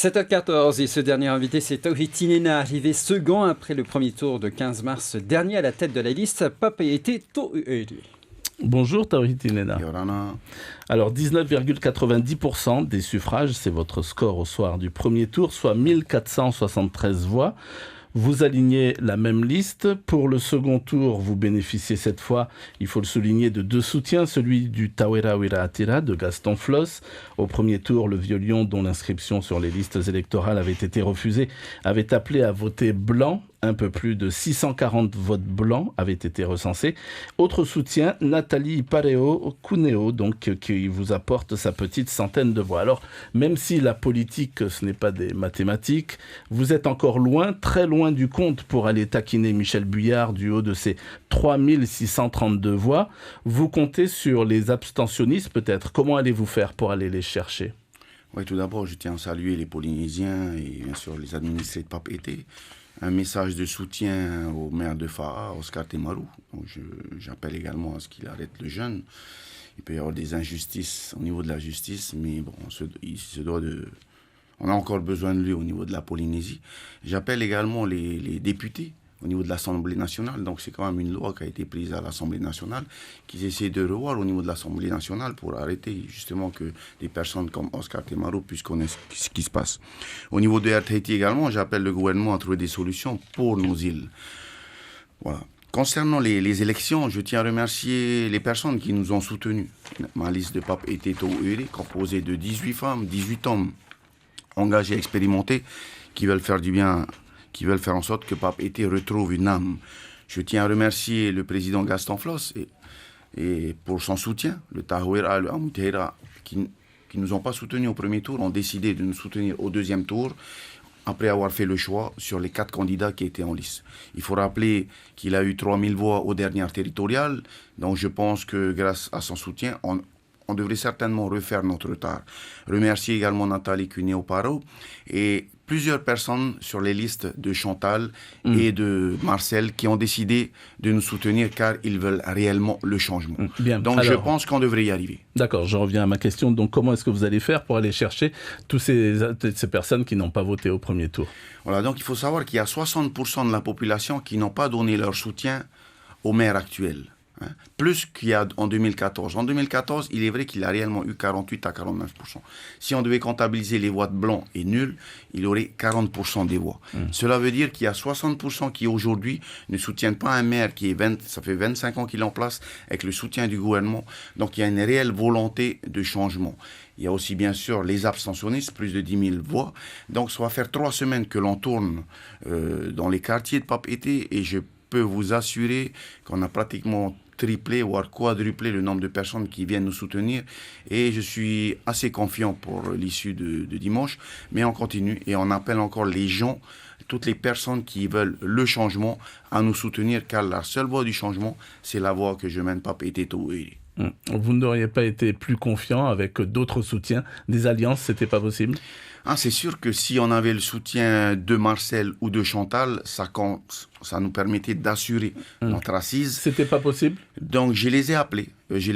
7h14 et ce dernier invité, c'est Tawhid Tinena, arrivé second après le premier tour de 15 mars dernier à la tête de la liste Pape Ete To'uere. Bonjour Tawhid Tinena. Yorana. Alors 19,90% des suffrages, c'est votre score au soir du premier tour, soit 1473 voix. Vous alignez la même liste. Pour le second tour, vous bénéficiez cette fois, il faut le souligner, de deux soutiens. Celui du Tawera Wira Atira de Gaston Floss. Au premier tour, le Vieux Lion, dont l'inscription sur les listes électorales avait été refusée, avait appelé à voter blanc. Un peu plus de 640 votes blancs avaient été recensés. Autre soutien, Nathalie Pareo Cuneo, donc, qui vous apporte sa petite centaine de voix. Alors, même si la politique, ce n'est pas des mathématiques, vous êtes encore loin, très loin du compte pour aller taquiner Michel Buyard du haut de ses 3632 voix. Vous comptez sur les abstentionnistes peut-être. Comment allez-vous faire pour aller les chercher ? Oui, tout d'abord, je tiens à saluer les Polynésiens et bien sûr les administrés de Pape Ete. Un message de soutien au maire de Faa, Oscar Temaru. Donc j'appelle également à ce qu'il arrête le jeune. Il peut y avoir des injustices au niveau de la justice, mais bon, on a encore besoin de lui au niveau de la Polynésie. J'appelle également les députés au niveau de l'Assemblée nationale. Donc c'est quand même une loi qui a été prise à l'Assemblée nationale, qu'ils essaient de revoir au niveau de l'Assemblée nationale pour arrêter justement que des personnes comme Oscar Temaru puissent connaître ce qui se passe. Au niveau de Air Tahiti également, j'appelle le gouvernement à trouver des solutions pour nos îles. Voilà. Concernant les élections, je tiens à remercier les personnes qui nous ont soutenus. Ma liste de Pape Ete To'uere, composée de 18 femmes, 18 hommes engagés, expérimentés, qui veulent faire du bien, qui veulent faire en sorte que Pape Ete retrouve une âme. Je tiens à remercier le président Gaston Floss et pour son soutien, le Tahouera, le Amuteira, qui ne nous ont pas soutenus au premier tour, ont décidé de nous soutenir au deuxième tour, après avoir fait le choix sur les 4 candidats qui étaient en lice. Il faut rappeler qu'il a eu 3000 voix aux dernières territoriales, donc je pense que grâce à son soutien, on devrait certainement refaire notre retard. Remercier également Nathalie Cuneo-Paro et plusieurs personnes sur les listes de Chantal et de Marcel qui ont décidé de nous soutenir car ils veulent réellement le changement. Bien. Donc je pense qu'on devrait y arriver. D'accord, je reviens à ma question. Donc comment est-ce que vous allez faire pour aller chercher toutes ces personnes qui n'ont pas voté au premier tour ? Voilà, donc il faut savoir qu'il y a 60% de la population qui n'ont pas donné leur soutien au maire actuel. Plus qu'il y a en 2014. En 2014, il est vrai qu'il a réellement eu 48 à 49%. Si on devait comptabiliser les voix de blancs et nuls, il aurait 40% des voix. Cela veut dire qu'il y a 60% qui aujourd'hui ne soutiennent pas un maire qui ça fait 25 ans qu'il est en place avec le soutien du gouvernement. Donc il y a une réelle volonté de changement. Il y a aussi bien sûr les abstentionnistes, plus de 10 000 voix. Donc ça va faire 3 semaines que l'on tourne dans les quartiers de Pape Ete et je peux vous assurer qu'on a pratiquement triplé, voire quadruplé le nombre de personnes qui viennent nous soutenir. Et je suis assez confiant pour l'issue de dimanche. Mais on continue et on appelle encore les gens, toutes les personnes qui veulent le changement, à nous soutenir, car la seule voie du changement, c'est la voie que je mène Pape Ete To'uere. Vous n'auriez pas été plus confiant avec d'autres soutiens, des alliances, c'était pas possible ? C'est sûr que si on avait le soutien de Marcel ou de Chantal, ça nous permettait d'assurer notre assise. C'était pas possible ? Donc je les ai appelés. Je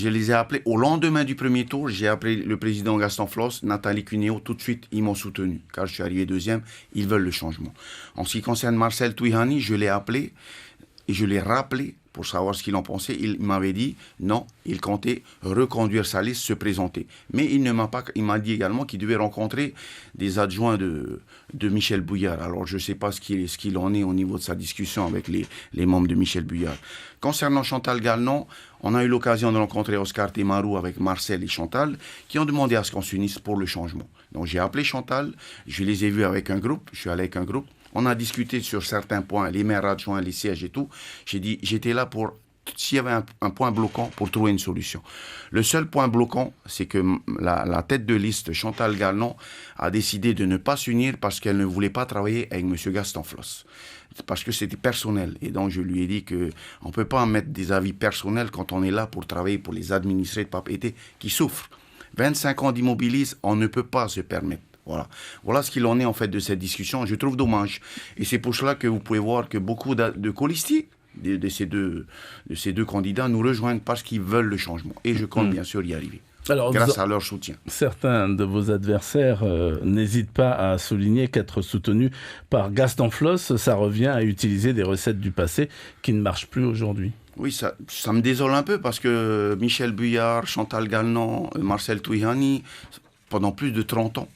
les ai appelés au lendemain du premier tour. J'ai appelé le président Gaston Floss, Nathalie Cuneo. Tout de suite, ils m'ont soutenu. Car je suis arrivé deuxième, ils veulent le changement. En ce qui concerne Marcel Touihani, je l'ai appelé et je l'ai rappelé pour savoir ce qu'il en pensait. Il m'avait dit non, il comptait reconduire sa liste, se présenter. Mais il m'a dit également qu'il devait rencontrer des adjoints de Michel Buyard. Alors je ne sais pas ce qu'il en est au niveau de sa discussion avec les membres de Michel Buyard. Concernant Chantal Gallnon, on a eu l'occasion de rencontrer Oscar Temaru avec Marcel et Chantal qui ont demandé à ce qu'on s'unisse pour le changement. Donc j'ai appelé Chantal, je les ai vus avec un groupe, je suis allé avec un groupe. On a discuté sur certains points, les maires adjoints, les sièges et tout. J'ai dit, j'étais là pour, s'il y avait un point bloquant, pour trouver une solution. Le seul point bloquant, c'est que la tête de liste, Chantal Gallnon, a décidé de ne pas s'unir parce qu'elle ne voulait pas travailler avec M. Gaston Floss. Parce que c'était personnel. Et donc, je lui ai dit qu'on ne peut pas mettre des avis personnels quand on est là pour travailler pour les administrés de Pape Ete qui souffrent. 25 ans d'immobilisme, on ne peut pas se permettre. Voilà ce qu'il en est en fait de cette discussion. Je trouve dommage. Et c'est pour cela que vous pouvez voir que beaucoup de colistiers de ces deux candidats nous rejoignent parce qu'ils veulent le changement. Et je compte bien sûr y arriver. Alors, grâce à leur soutien. Certains de vos adversaires n'hésitent pas à souligner qu'être soutenu par Gaston Floss, ça revient à utiliser des recettes du passé qui ne marchent plus aujourd'hui. Oui, ça me désole un peu parce que Michel Buyard, Chantal Galland, Marcel Touihani, pendant plus de 30 ans,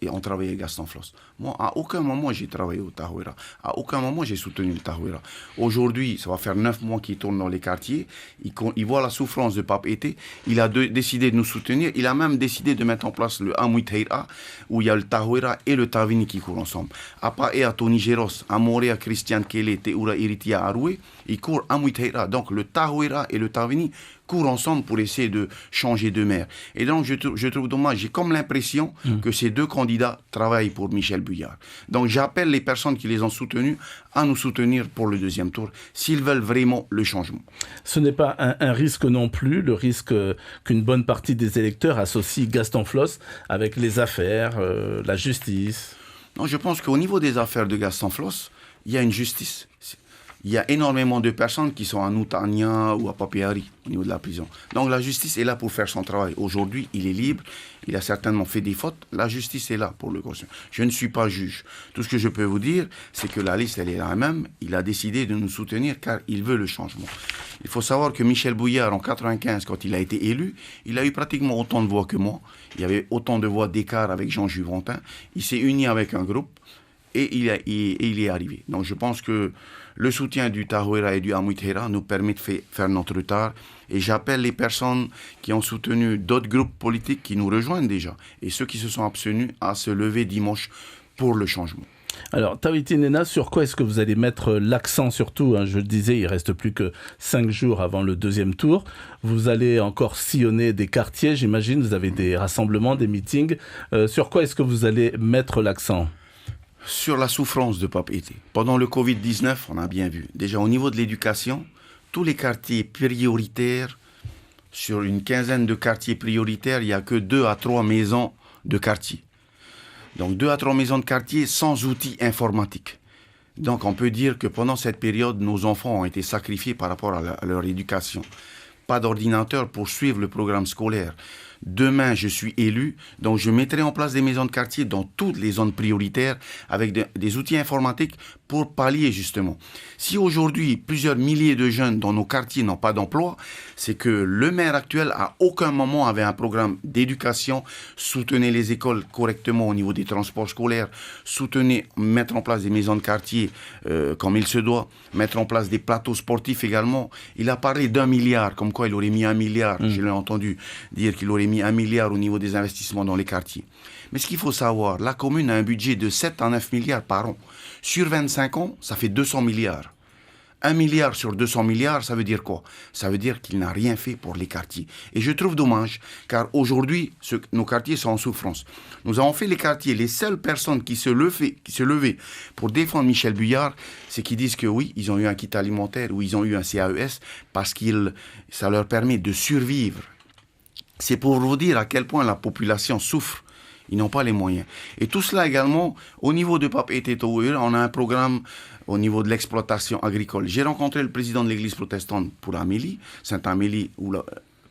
ont travaillé avec Gaston Floss. Moi, à aucun moment, j'ai travaillé au Tahoeira. À aucun moment, j'ai soutenu le Tahoeira. Aujourd'hui, ça va faire 9 mois qu'il tourne dans les quartiers. Il voit la souffrance de Pape Été. Il a décidé de nous soutenir. Il a même décidé de mettre en place le Amouiteira, où il y a le Tahoeira et le Tavini qui courent ensemble. À Pae, à Tony Géros, à Moré, à Christian Kele, Teoura Iritia, à Aroué, ils courent Amouiteira. Donc, le Tahoeira et le Tavini courent ensemble pour essayer de changer de maire. Et donc, je trouve dommage. J'ai comme l'impression que ces deux candidats travaillent pour Michel Buyard. Donc, j'appelle les personnes qui les ont soutenus à nous soutenir pour le deuxième tour, s'ils veulent vraiment le changement. Ce n'est pas un risque non plus, le risque qu'une bonne partie des électeurs associe Gaston Floss avec les affaires, la justice. Non, je pense qu'au niveau des affaires de Gaston Floss, il y a une justice. Il y a énormément de personnes qui sont à Noutania ou à Papeari, au niveau de la prison. Donc la justice est là pour faire son travail. Aujourd'hui, il est libre, il a certainement fait des fautes. La justice est là pour le cautionner. Je ne suis pas juge. Tout ce que je peux vous dire, c'est que la liste, elle est la même. Il a décidé de nous soutenir car il veut le changement. Il faut savoir que Michel Buyard, en 1995, quand il a été élu, il a eu pratiquement autant de voix que moi. Il y avait autant de voix d'écart avec Jean Juventin. Il s'est uni avec un groupe et il est arrivé. Donc je pense que le soutien du Tahoeira et du Amouiteira nous permet de faire notre retard. Et j'appelle les personnes qui ont soutenu d'autres groupes politiques qui nous rejoignent déjà, et ceux qui se sont abstenus, à se lever dimanche pour le changement. Alors, Tawhiti Nena, sur quoi est-ce que vous allez mettre l'accent surtout, je le disais, il ne reste plus que 5 jours avant le deuxième tour. Vous allez encore sillonner des quartiers, j'imagine, vous avez des rassemblements, des meetings. Sur quoi est-ce que vous allez mettre l'accent ? Sur la souffrance de Pape Été. Pendant le Covid-19, on a bien vu. Déjà, au niveau de l'éducation, tous les quartiers prioritaires, sur une quinzaine de quartiers prioritaires, il n'y a que 2 à 3 maisons de quartier. Donc 2 à 3 maisons de quartier sans outils informatiques. Donc on peut dire que pendant cette période, nos enfants ont été sacrifiés par rapport à leur éducation. Pas d'ordinateur pour suivre le programme scolaire. Demain, je suis élu, donc je mettrai en place des maisons de quartier dans toutes les zones prioritaires avec des outils informatiques pour pallier justement. Si aujourd'hui, plusieurs milliers de jeunes dans nos quartiers n'ont pas d'emploi, c'est que le maire actuel à aucun moment avait un programme d'éducation, soutenait les écoles correctement au niveau des transports scolaires, soutenait mettre en place des maisons de quartier comme il se doit, mettre en place des plateaux sportifs également. Il a parlé d'1 milliard, comme quoi il aurait mis 1 milliard, je l'ai entendu dire qu'il aurait mis 1 milliard au niveau des investissements dans les quartiers. Mais ce qu'il faut savoir, la commune a un budget de 7 à 9 milliards par an. Sur 25 ans, ça fait 200 milliards. 1 milliard sur 200 milliards, ça veut dire quoi? Ça veut dire qu'il n'a rien fait pour les quartiers. Et je trouve dommage, car aujourd'hui, nos quartiers sont en souffrance. Nous avons fait les quartiers, les seules personnes qui se levaient pour défendre Michel Buyard, c'est qu'ils disent que oui, ils ont eu un kit alimentaire ou ils ont eu un CAES parce que ça leur permet de survivre. C'est pour vous dire à quel point la population souffre. Ils n'ont pas les moyens. Et tout cela également, au niveau de Pape Été Tahoeira, on a un programme au niveau de l'exploitation agricole. J'ai rencontré le président de l'église protestante pour Amélie, Saint-Amélie, ou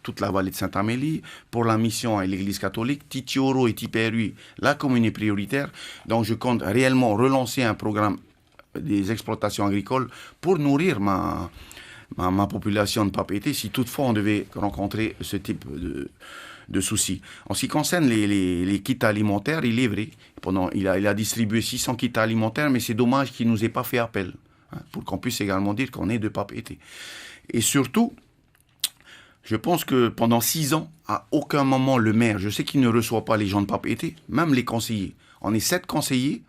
toute la vallée de Saint-Amélie, pour la mission à l'église catholique, Titioro et Tiperui, la commune est prioritaire. Donc je compte réellement relancer un programme des exploitations agricoles pour nourrir ma population de Pape Été, si toutefois on devait rencontrer ce type de soucis. En ce qui concerne les kits alimentaires, il est vrai. Il a distribué 600 kits alimentaires, mais c'est dommage qu'il ne nous ait pas fait appel, pour qu'on puisse également dire qu'on est de Pape Été. Et surtout, je pense que pendant 6 ans, à aucun moment le maire, je sais qu'il ne reçoit pas les gens de Pape Été, même les conseillers. On est 7 conseillers.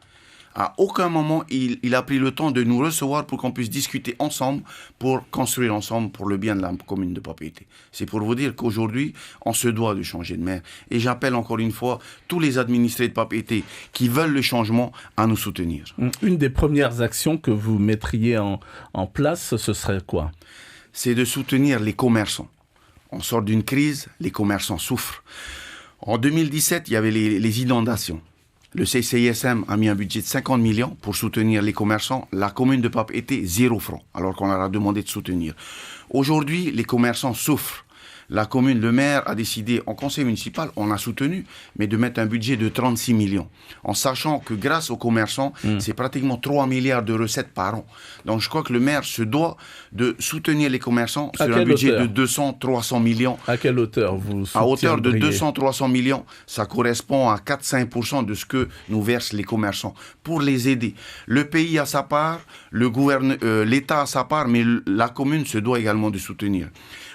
À aucun moment, il a pris le temps de nous recevoir pour qu'on puisse discuter ensemble, pour construire ensemble pour le bien de la commune de Pape Été. C'est pour vous dire qu'aujourd'hui, on se doit de changer de maire. Et j'appelle encore une fois tous les administrés de Pape Été qui veulent le changement à nous soutenir. Une des premières actions que vous mettriez en place, ce serait quoi? C'est de soutenir les commerçants. On sort d'une crise, les commerçants souffrent. En 2017, il y avait les inondations. Le CCISM a mis un budget de 50 millions pour soutenir les commerçants. La commune de Pape Été, 0 francs, alors qu'on leur a demandé de soutenir. Aujourd'hui, les commerçants souffrent. la commune, le maire a décidé, en conseil municipal, on a soutenu, mais de mettre un budget de 36 millions, en sachant que grâce aux commerçants, c'est pratiquement 3 milliards de recettes par an. Donc je crois que le maire se doit de soutenir les commerçants sur un budget de 200-300 millions. À quelle hauteur vous À hauteur de soutiendriez 200-300 millions, ça correspond à 4-5% de ce que nous versent les commerçants, pour les aider. Le pays a sa part, l'État a sa part, mais la commune se doit également de soutenir.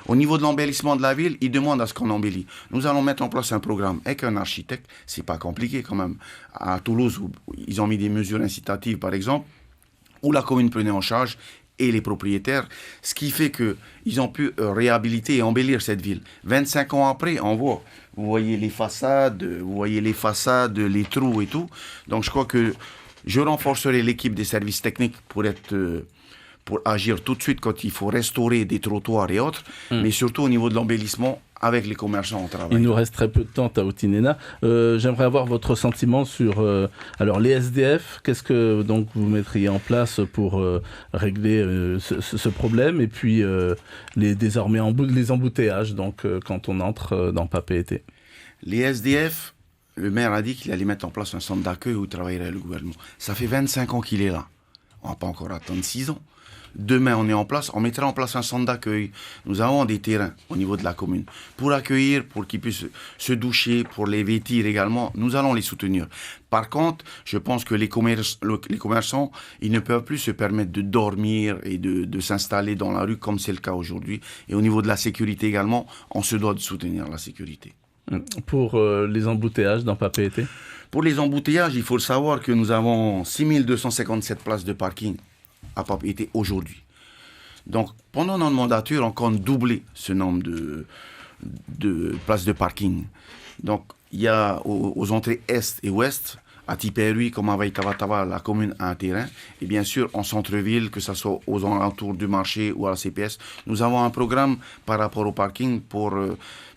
Au niveau de l'embellissement de la ville, ils demandent à ce qu'on embellit. Nous allons mettre en place un programme avec un architecte. C'est pas compliqué quand même. À Toulouse, où ils ont mis des mesures incitatives, par exemple, où la commune prenait en charge et les propriétaires, ce qui fait qu'ils ont pu réhabiliter et embellir cette ville. 25 ans après, on voit, vous voyez les façades, les trous et tout. Donc je crois que je renforcerai l'équipe des services techniques pour agir tout de suite quand il faut restaurer des trottoirs et autres, mais surtout au niveau de l'embellissement, avec les commerçants au travail. Il nous reste très peu de temps, Taouti Nena. J'aimerais avoir votre sentiment sur alors les SDF. Qu'est-ce que donc vous mettriez en place pour régler ce problème, et puis désormais les embouteillages donc quand on entre dans Papeete. Les SDF, le maire a dit qu'il allait mettre en place un centre d'accueil où travaillerait le gouvernement. Ça fait 25 ans qu'il est là. On va pas encore attendre 6 ans. Demain, on mettra en place un centre d'accueil. Nous avons des terrains au niveau de la commune pour accueillir, pour qu'ils puissent se doucher, pour les vêtir également. Nous allons les soutenir. Par contre, je pense que les commerçants, ils ne peuvent plus se permettre de dormir et de s'installer dans la rue comme c'est le cas aujourd'hui. Et au niveau de la sécurité également, on se doit de soutenir la sécurité. Pour les embouteillages dans Papeete? Pour les embouteillages, il faut le savoir que nous avons 6257 places de parking à Papeete aujourd'hui. Donc, pendant notre mandature, on compte doubler ce nombre de places de parking. Donc, il y a aux entrées est et ouest, à Tiperui, comme à Vaitavatava, la commune a un terrain. Et bien sûr, en centre-ville, que ce soit aux alentours du marché ou à la CPS, nous avons un programme par rapport au parking pour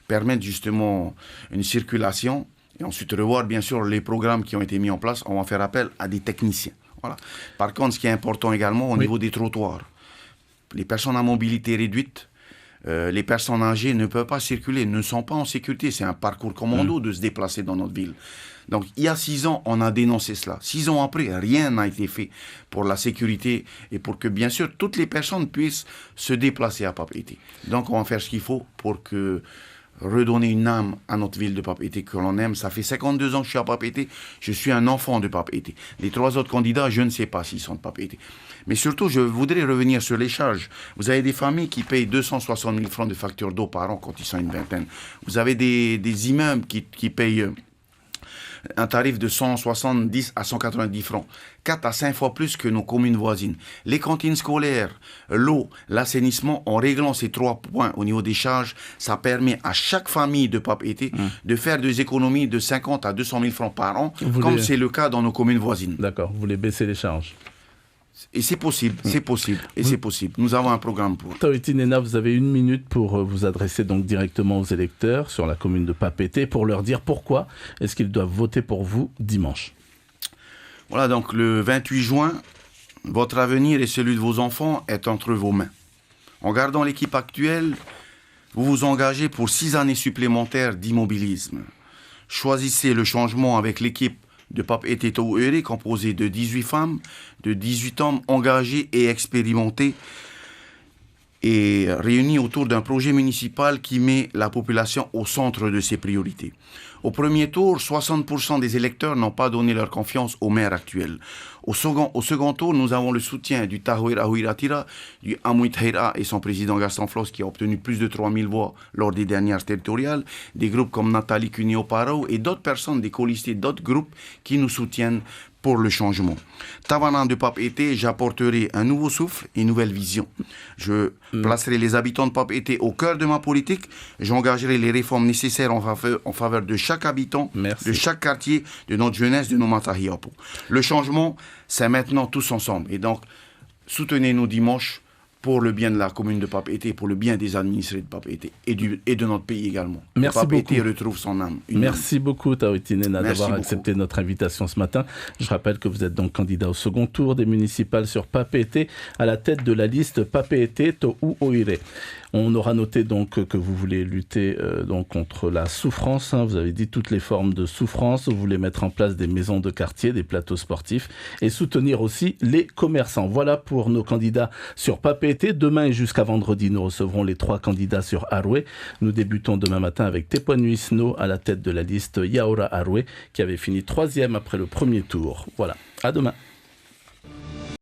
permettre justement une circulation. Et ensuite, revoir bien sûr les programmes qui ont été mis en place. On va faire appel à des techniciens. Voilà. Par contre, ce qui est important également au niveau des trottoirs, les personnes à mobilité réduite, les personnes âgées ne peuvent pas circuler, ne sont pas en sécurité. C'est un parcours commando de se déplacer dans notre ville. Donc, il y a 6 ans, on a dénoncé cela. 6 ans après, rien n'a été fait pour la sécurité et pour que, bien sûr, toutes les personnes puissent se déplacer à Papeete. Donc, on va faire ce qu'il faut pour redonner une âme à notre ville de Papeete que l'on aime. Ça fait 52 ans que je suis à Papeete. Je suis un enfant de Papeete. Les 3 autres candidats, je ne sais pas s'ils sont de Papeete. Mais surtout, je voudrais revenir sur les charges. Vous avez des familles qui payent 260 000 francs de facture d'eau par an quand ils sont une vingtaine. Vous avez des immeubles qui payent un tarif de 170 à 190 francs, 4 à 5 fois plus que nos communes voisines. Les cantines scolaires, l'eau, l'assainissement, en réglant ces 3 points au niveau des charges, ça permet à chaque famille de Papeete de faire des économies de 50 à 200 000 francs par an, comme c'est le cas dans nos communes voisines. D'accord, vous voulez baisser les charges. Et c'est possible, c'est possible. Nous avons un programme pour. Taouti Nena, vous avez 1 minute pour vous adresser donc directement aux électeurs sur la commune de Papeete pour leur dire pourquoi est-ce qu'ils doivent voter pour vous dimanche. Voilà, donc le 28 juin, votre avenir et celui de vos enfants est entre vos mains. En gardant l'équipe actuelle, vous vous engagez pour 6 années supplémentaires d'immobilisme. Choisissez le changement avec l'équipe de Papeete Touere, composé de 18 femmes, de 18 hommes engagés et expérimentés et réunis autour d'un projet municipal qui met la population au centre de ses priorités. Au premier tour, 60% des électeurs n'ont pas donné leur confiance au maire actuel. Au second tour, nous avons le soutien du Tahoira Huiratira, du Amuit Heira et son président Gaston Floss qui a obtenu plus de 3000 voix lors des dernières territoriales, des groupes comme Nathalie Cuneo-Paro et d'autres personnes, des colistiers d'autres groupes qui nous soutiennent pour le changement. Tavanant de Papeete, j'apporterai un nouveau souffle et une nouvelle vision. Je placerai les habitants de Papeete au cœur de ma politique. J'engagerai les réformes nécessaires en faveur de chaque habitant, de chaque quartier, de notre jeunesse, de nos Matahiapo. Le changement, c'est maintenant tous ensemble. Et donc, soutenez-nous dimanche pour le bien de la commune de Papeete, pour le bien des administrés de Papeete et de notre pays également. Merci Papeete beaucoup. retrouve son âme. Merci beaucoup Tawhiti Nena Merci d'avoir beaucoup. accepté notre invitation ce matin. Je rappelle que vous êtes donc candidat au second tour des municipales sur Papeete à la tête de la liste Papeete To'u Oire. On aura noté donc que vous voulez lutter donc contre la souffrance. Vous avez dit toutes les formes de souffrance. Vous voulez mettre en place des maisons de quartier, des plateaux sportifs et soutenir aussi les commerçants. Voilà pour nos candidats sur Papeete. Demain et jusqu'à vendredi, nous recevrons les 3 candidats sur Aroué. Nous débutons demain matin avec Teponuisno à la tête de la liste Yaora Aroué qui avait fini 3e après le premier tour. Voilà, à demain.